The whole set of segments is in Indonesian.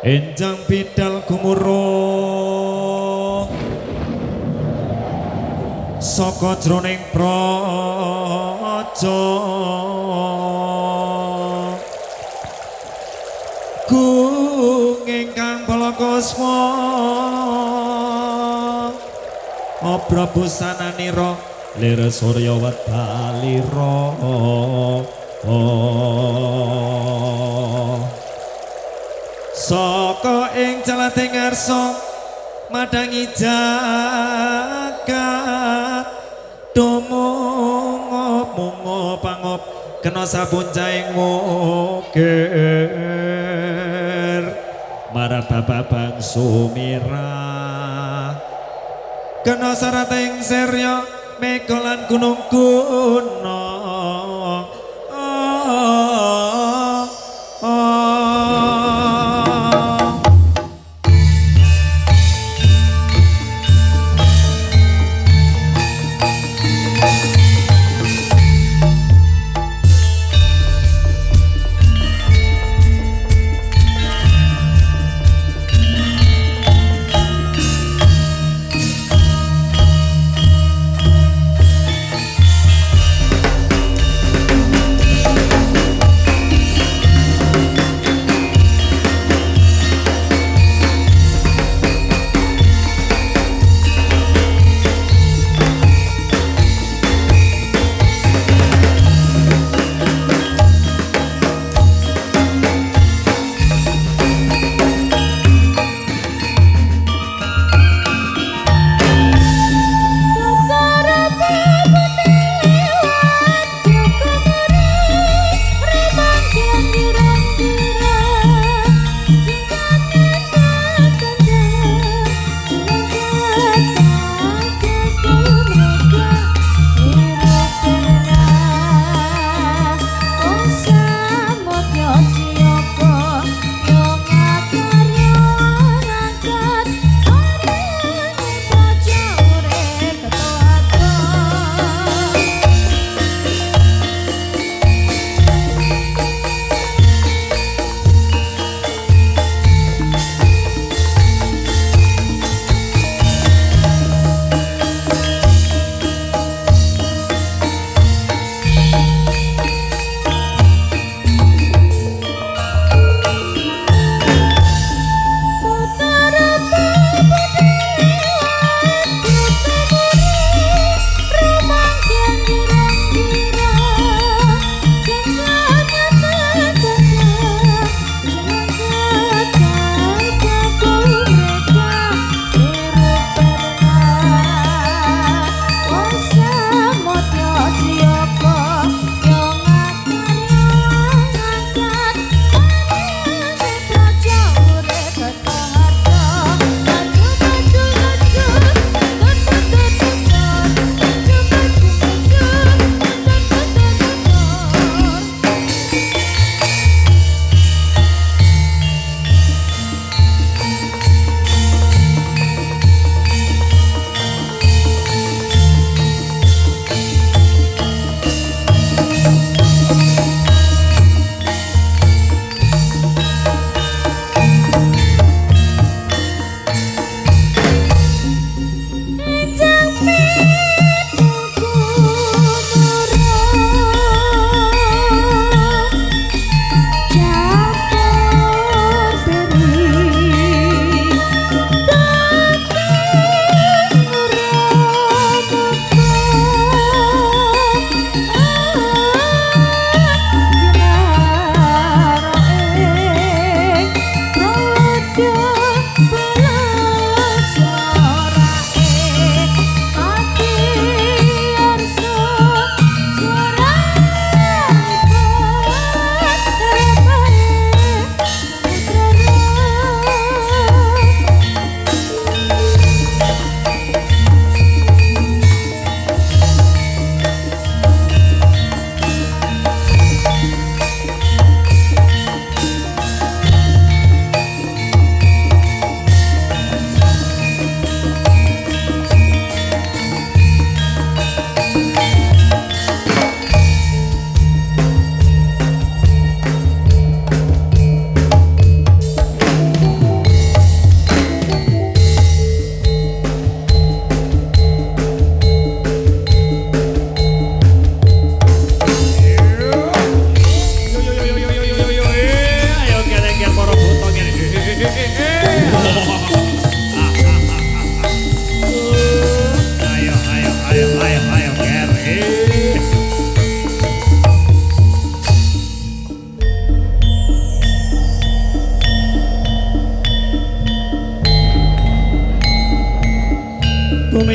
enjang bidal gumuruh saka jroning praja gung ingkang balakusma obra busananira lir surya wedalira saka ing jalating ngarsa madangi jagat dumungop pangop kena sapuncaing mugir marababang sumirah kena sarating sirya mekolan gunung gunung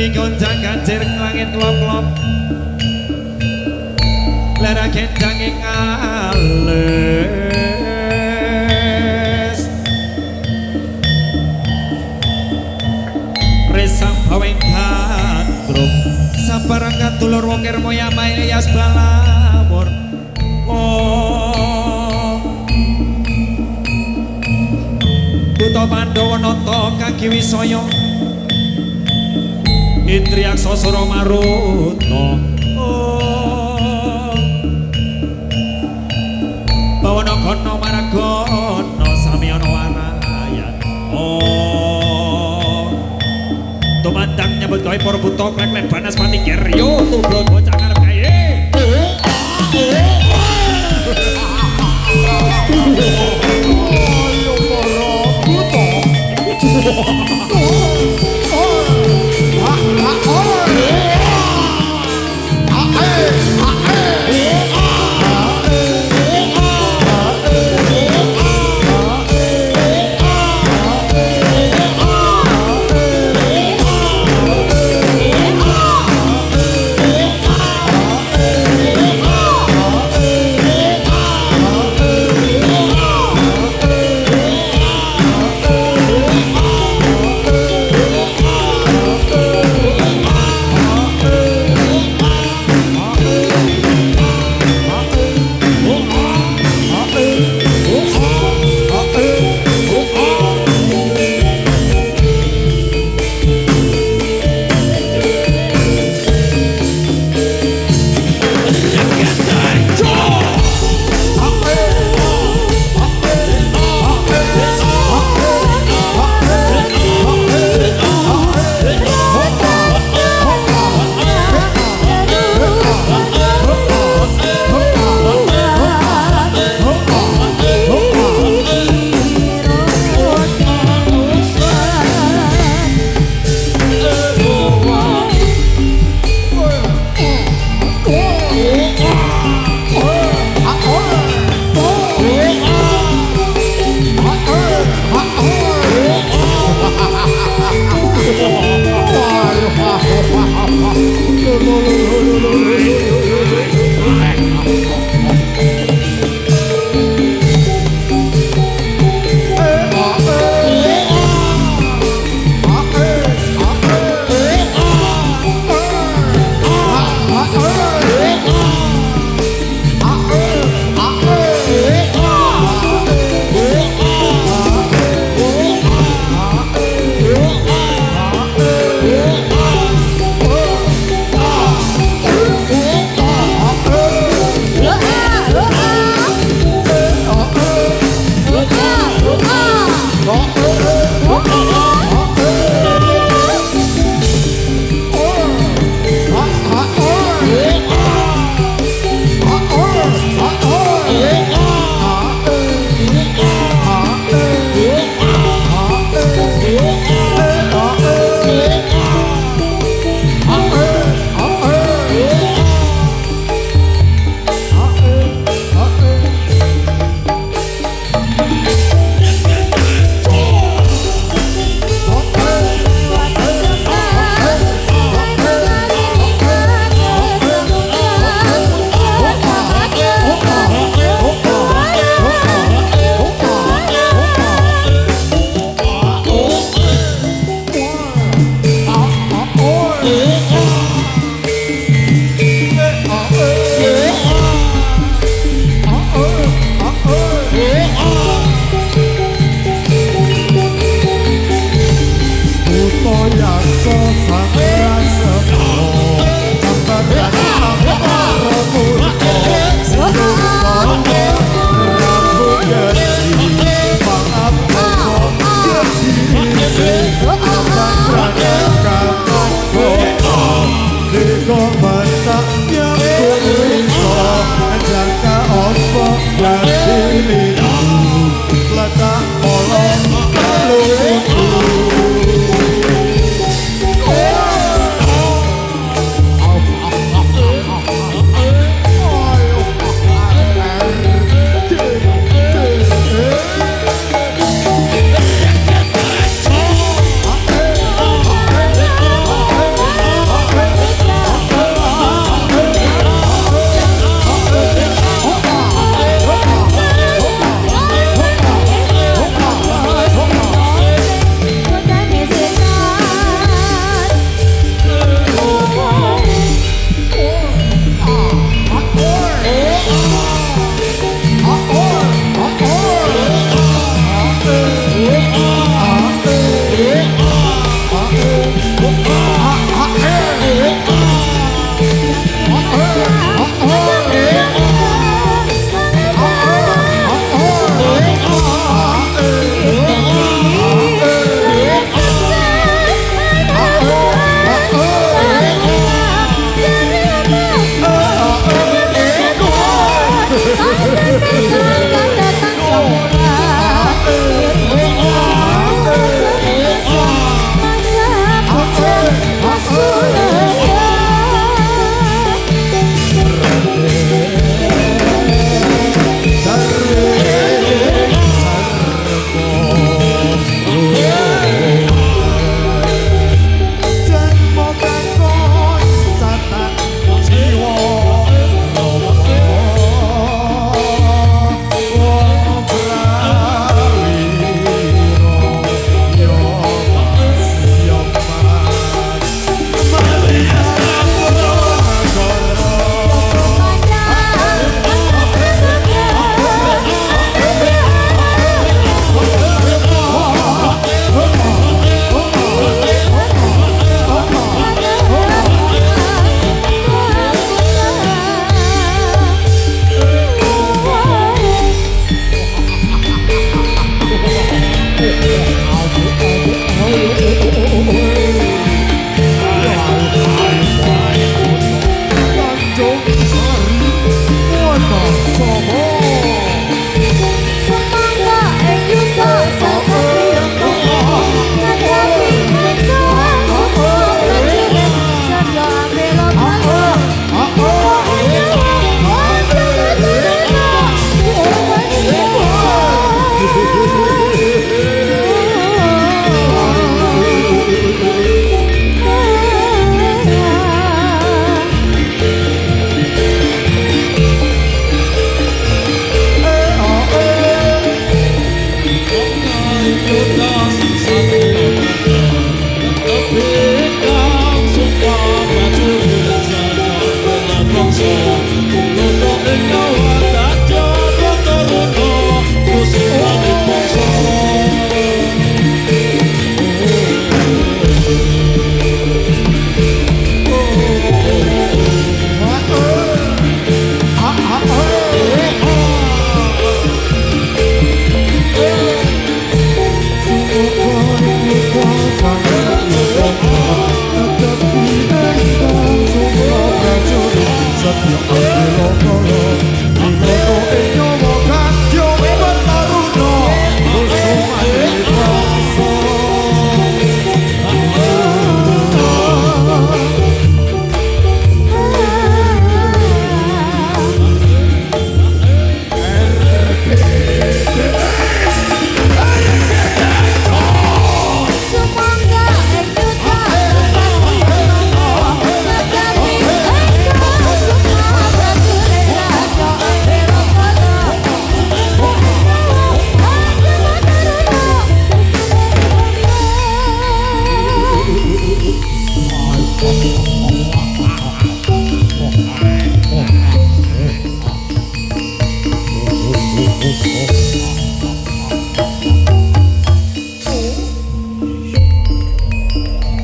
Dewi gonjang kancir langit lop-lop lara gendang ing ales resam baweng gandrung sabarang katulur wong kirmo yamae yas balamur Buta Pandhawa nata kaki wisaya Indriaksa Sura Maruta Bawana Gana Maragana Samyana Warayan Tumandang nyambut gawe para buta krek Banaspati Kirya tubrut bocah ngarep kae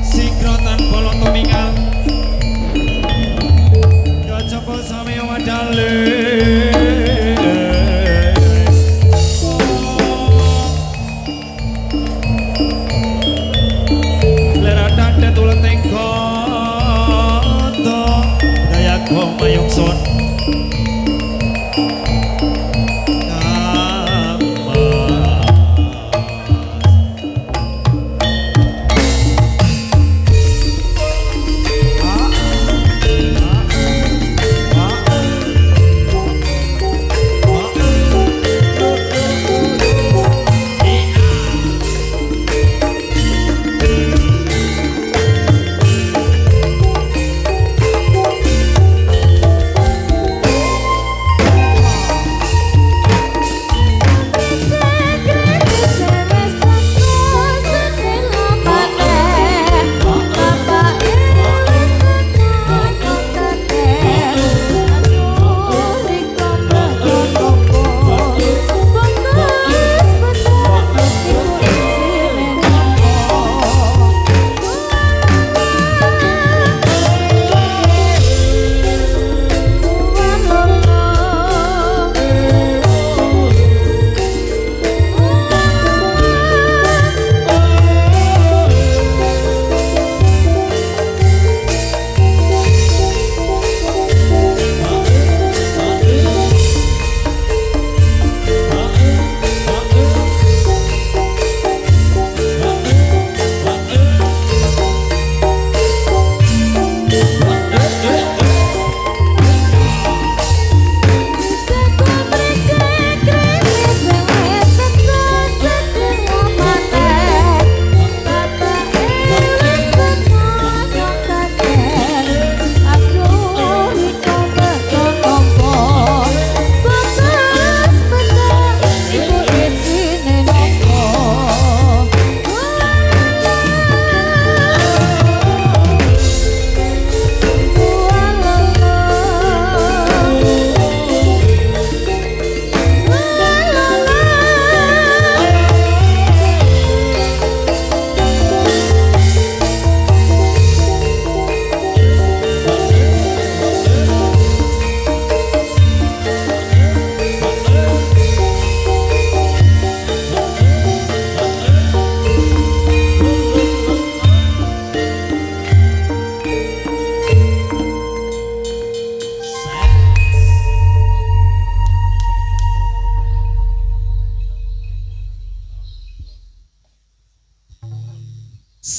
Sikrotan bolong tumingal Kacapa sami wadale Leratan tetulen tengkoto Daya kong mayung son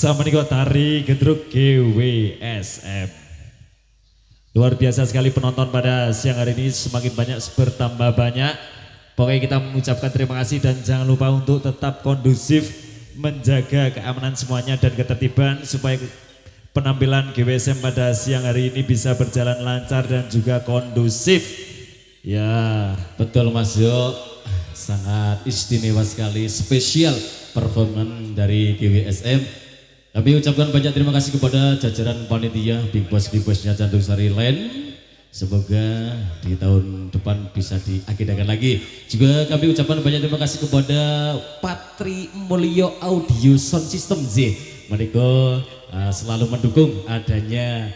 Samaniko tari gedruk GWSM. Luar biasa sekali penonton pada siang hari ini, semakin banyak bertambah banyak. Pokoknya kita mengucapkan terima kasih dan jangan lupa untuk tetap kondusif, menjaga keamanan semuanya dan ketertiban supaya penampilan GWSM pada siang hari ini bisa berjalan lancar dan juga kondusif. Ya, betul Mas Yo, sangat istimewa sekali, spesial performan dari GWSM. Kami ucapkan banyak terima kasih kepada jajaran panitia, Big Boss-nya Candung Sari Land. Semoga di tahun depan bisa diagendakan lagi. Juga kami ucapkan banyak terima kasih kepada Patri Mulyo Audio Sound System Z. Mereka selalu mendukung adanya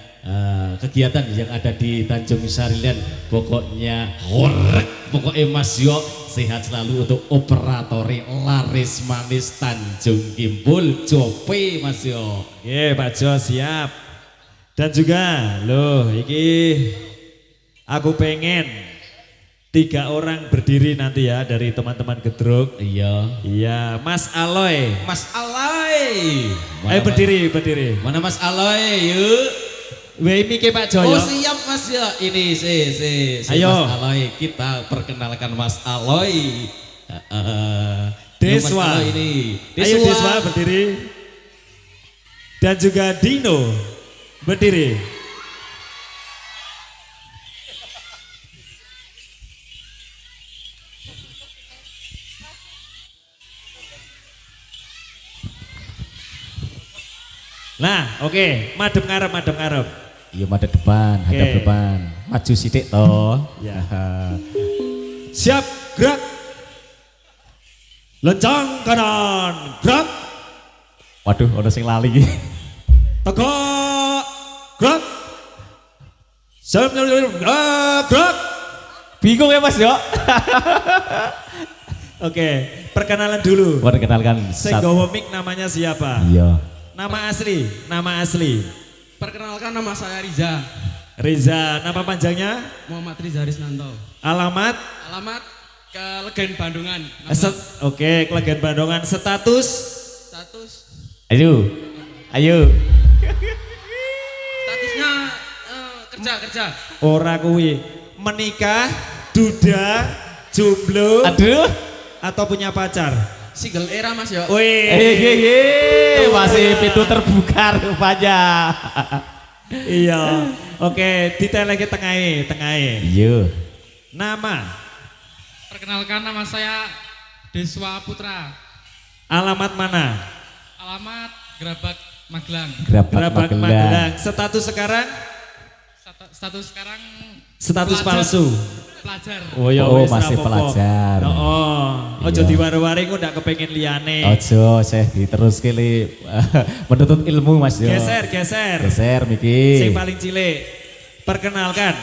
kegiatan yang ada di Tanjung Sari Land. Pokoknya horek, pokoknya Mas Yo sehat selalu untuk operatori laris manis Tanjung Kimpul Jope Mas Yo. Oke Pak Jo siap. Dan juga loh iki aku pengen 3 orang berdiri nanti ya dari teman-teman Gedruk. Iya. Iya, Mas Aloy. Mas Aloy. Ayo berdiri. Mana Mas Aloy? Yuk. Wemi ke Pak Joyo. Oh siap Mas ya. Ini ayo. Mas Aloy, kita perkenalkan Mas Aloy. Deswa. Mas Aloy ini. Ayo Deswa berdiri. Dan juga Dino berdiri. Nah, oke, madep ngarep. Iya madep depan, hadap depan. Maju sidik toh. Ya. Siap, gerak. Lencang kanan, gerak. Waduh, ada sing lali iki. Tegak, gerak. Gerak. Bingung ya Mas yo. Oke, perkenalan dulu. Perkenalkan Sing gawa mic namanya siapa? Iya. Nama asli. Perkenalkan, nama saya Riza. Reza, nama panjangnya? Muhammad Riza Risnanto. Alamat? Alamat ke Legen Bandungan. Oke, Klegen Bandungan. Status? Status Ayo. statusnya kerja. Ora kuwi. Menikah, duda, jomblo, Aduh. atau punya pacar? Single era Mas yo. Wih. Masih pintu terbuka rupanya. Iya. Oke, detail lagi tengahnya. Iya. Nama, Perkenalkan, nama saya Deswa Putra. alamat mana? Alamat Gerabak Magelang. Gerabak Magelang. Status sekarang? Status sekarang Status pelajar. palsu. Pelajar. Oh, wis, masih rapopo. pelajar. Ojo Iya. diwari-wari aku ndak kepengin liyane. Ojo, saya diterus kili menuntut ilmu Mas yo. Geser. Geser Miki. Sing paling cilik. Perkenalkan.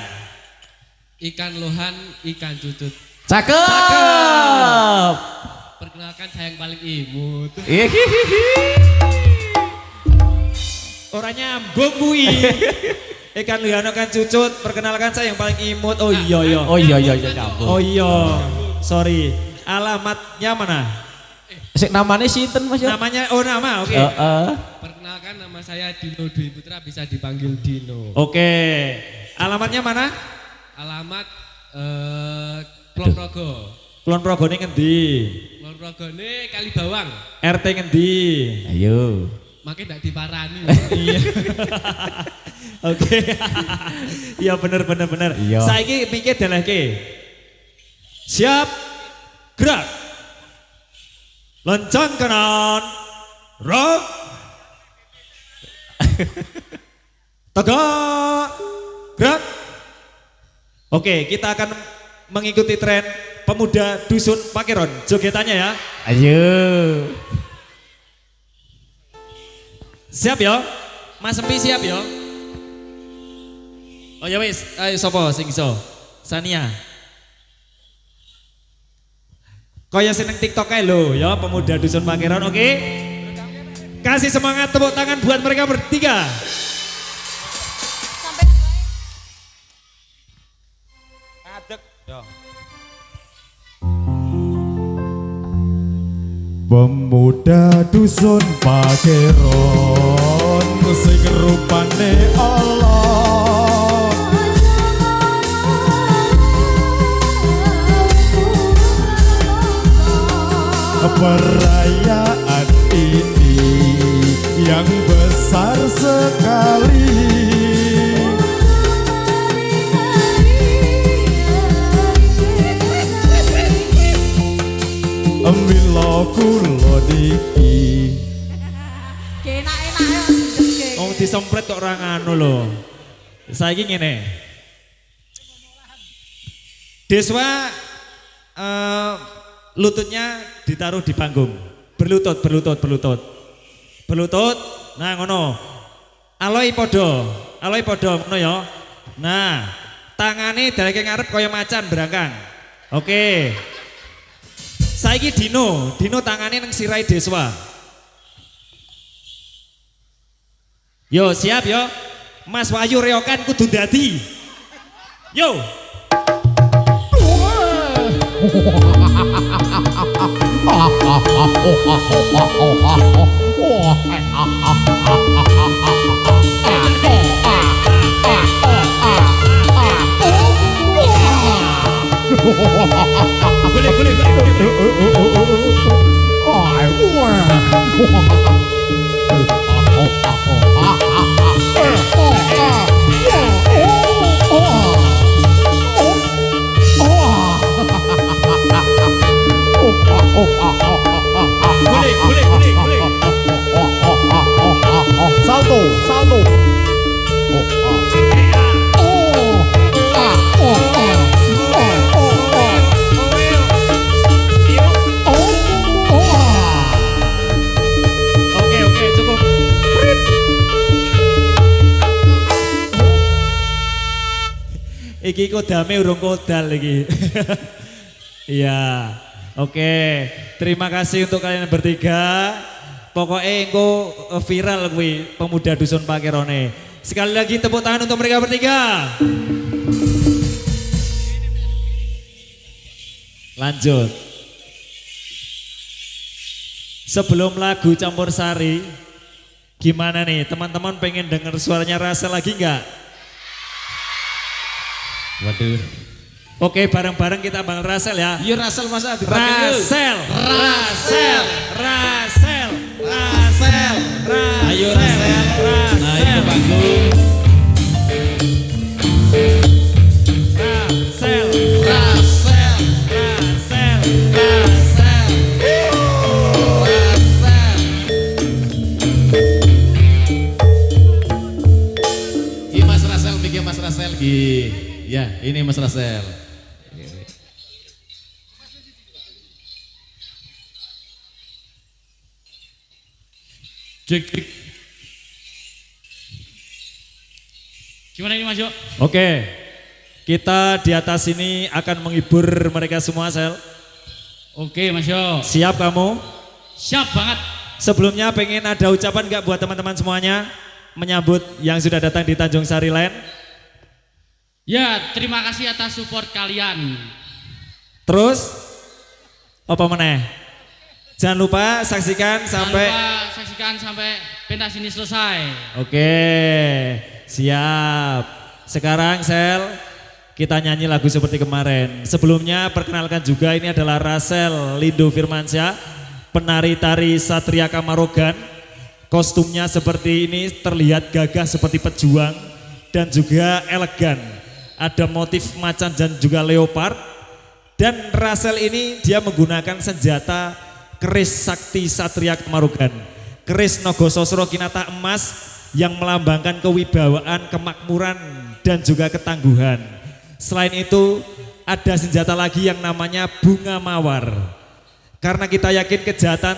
Ikan lohan, ikan cucut. Cakep. Perkenalkan, saya yang paling imut. Hihihi. Orang nyambung kuwi. Ikan liano kan cucut. Perkenalkan saya yang paling imut. Oh iya. Oh iya nyambung. Oh iya. Sorry. Alamatnya mana? Sik namanya sinten Mas yo? Namanya nama. Oke. Perkenalkan, nama saya Dino Dwi Putra, bisa dipanggil Dino. Oke. Alamatnya mana? Alamat Kulon Progo. Kulon Progo ini ngendi? Kulon Progo ini Kalibawang. RT ngendi? Ayo. Makin tidak diparani. Iya. Oke. Iya bener. Iya. Saiki pikir delehke. Siap. Gerak. Lencang kanan. Rock. Tegak. Gerak. Oke, kita akan mengikuti tren pemuda dusun Pakeron. Jogetannya ya. Ayo. Siap ya? Mas Empi siap ya? Oh ya wis, ayo sopo sing iso? Sania. Kaya seneng TikTok ae lho ya pemuda dusun Pakeron, oke? Kasih semangat tepuk tangan buat mereka bertiga. Pemuda dusun Pakeron sing rupane Allah. Perayaan ini yang besar sekali. Mila kula niki Wong disempret kok ora ngono lho. Saiki ngene. Deswa lututnya ditaruh di panggung. Berlutut. Nah ngono. Aloi podo ngono ya. Nah, tangane daleke ngarep kaya macan berangkang. Oke. Saiki Dino tangane nang sirai Deswa. Yo siap yo. Mas Wahyu reokan kudu dadi. Yo. Salto. Iki kodame urung kodal iki. Iya. Oke, terima kasih untuk kalian bertiga. Pokoknya engko viral kuwi pemuda dusun Pakirone. Sekali lagi tepuk tangan untuk mereka bertiga. Lanjut. Sebelum lagu Campur Sari, gimana nih teman-teman pengen denger suaranya Rasel lagi nggak? Waduh. Oke, bareng-bareng kita Bang Rasel ya. Iya Rasel masa Rasel, Rasel, Rasel, Rasel, Rasel. Ayo Rasel. Naik ke panggung. Rasel, Rasel. Rasel, Rasel. Rasel. Ini Mas Rasel, bikin Mas Rasel. Ya, ini Mas Rasel. Cek, cek. Gimana ini Mas Jo? Oke, kita di atas ini akan menghibur mereka semua, Sel. Oke Mas Jo. Siap kamu? Siap banget. Sebelumnya pengen ada ucapan nggak buat teman-teman semuanya menyambut yang sudah datang di Tanjung Sari Land? Ya, terima kasih atas support kalian. Terus apa meneh? Jangan lupa saksikan Jangan sampai. lupa saksikan sampai pentas ini selesai. Oke, siap. Sekarang Sel, kita nyanyi lagu seperti kemarin. Sebelumnya perkenalkan juga ini adalah Rasel Lindo Firmansyah, penari tari Satria Kamarogan. Kostumnya seperti ini terlihat gagah seperti pejuang dan juga elegan. Ada motif macan dan juga leopard. Dan Rasel ini dia menggunakan senjata keris sakti Satria Kamarogan. Keris Nogo Sosro Kinata emas yang melambangkan kewibawaan, kemakmuran dan juga ketangguhan. Selain itu ada senjata lagi yang namanya bunga mawar. Karena kita yakin kejahatan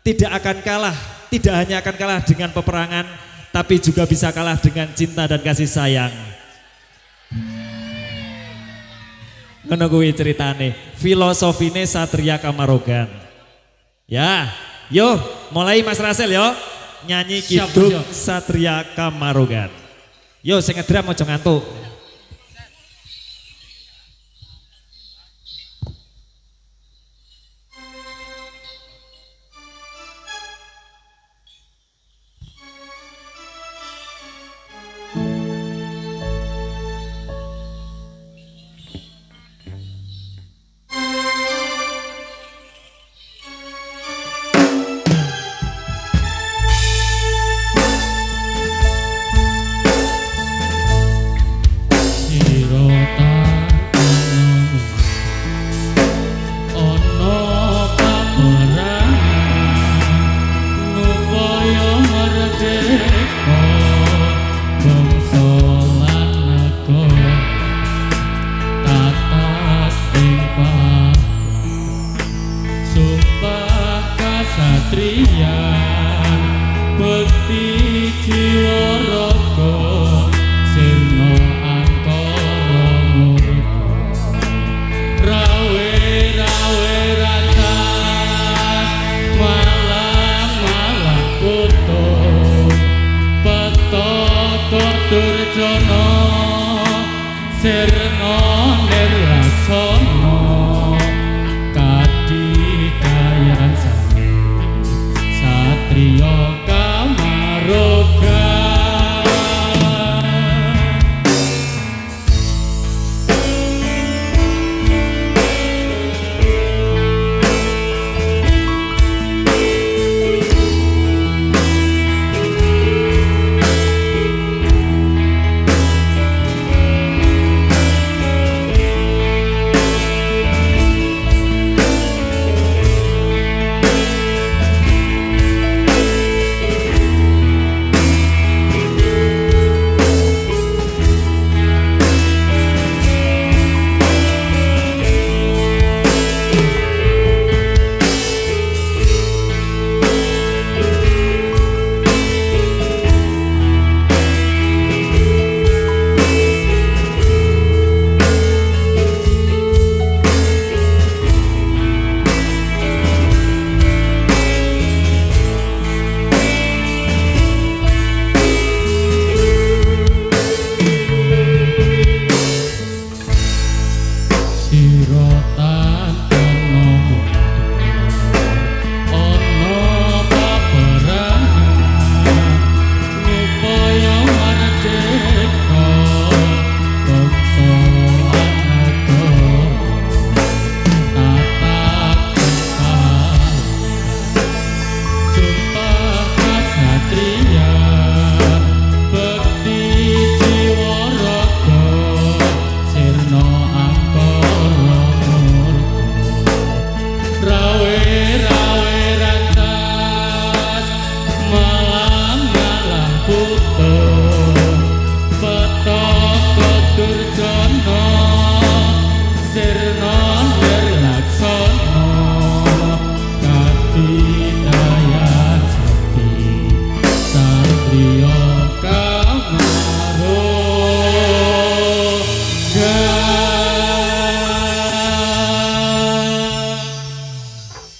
tidak akan kalah, tidak hanya akan kalah dengan peperangan, tapi juga bisa kalah dengan cinta dan kasih sayang. Ngono kuwi ceritane, filosofine Satria Kamarogan. Ya, yo mulai Mas Rasel yo nyanyi Siap, Kidung siap. Satria Kamarogan. Yo sing ngedram aja ngantuk. Satrio Kamarogan.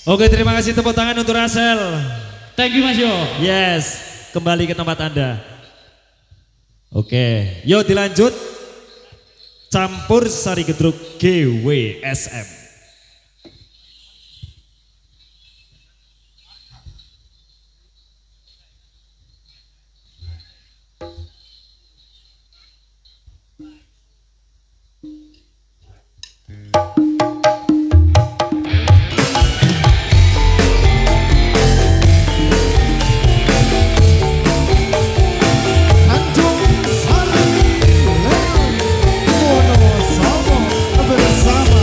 Oke, terima kasih tepuk tangan untuk Rasel. Thank you Mas Yo. Yes, kembali ke tempat Anda. Oke, yuk dilanjut. Campur sari gedruk GWSM. Bersama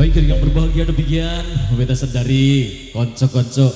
Baik yang berbahagia demikian pementasan dari konco-konco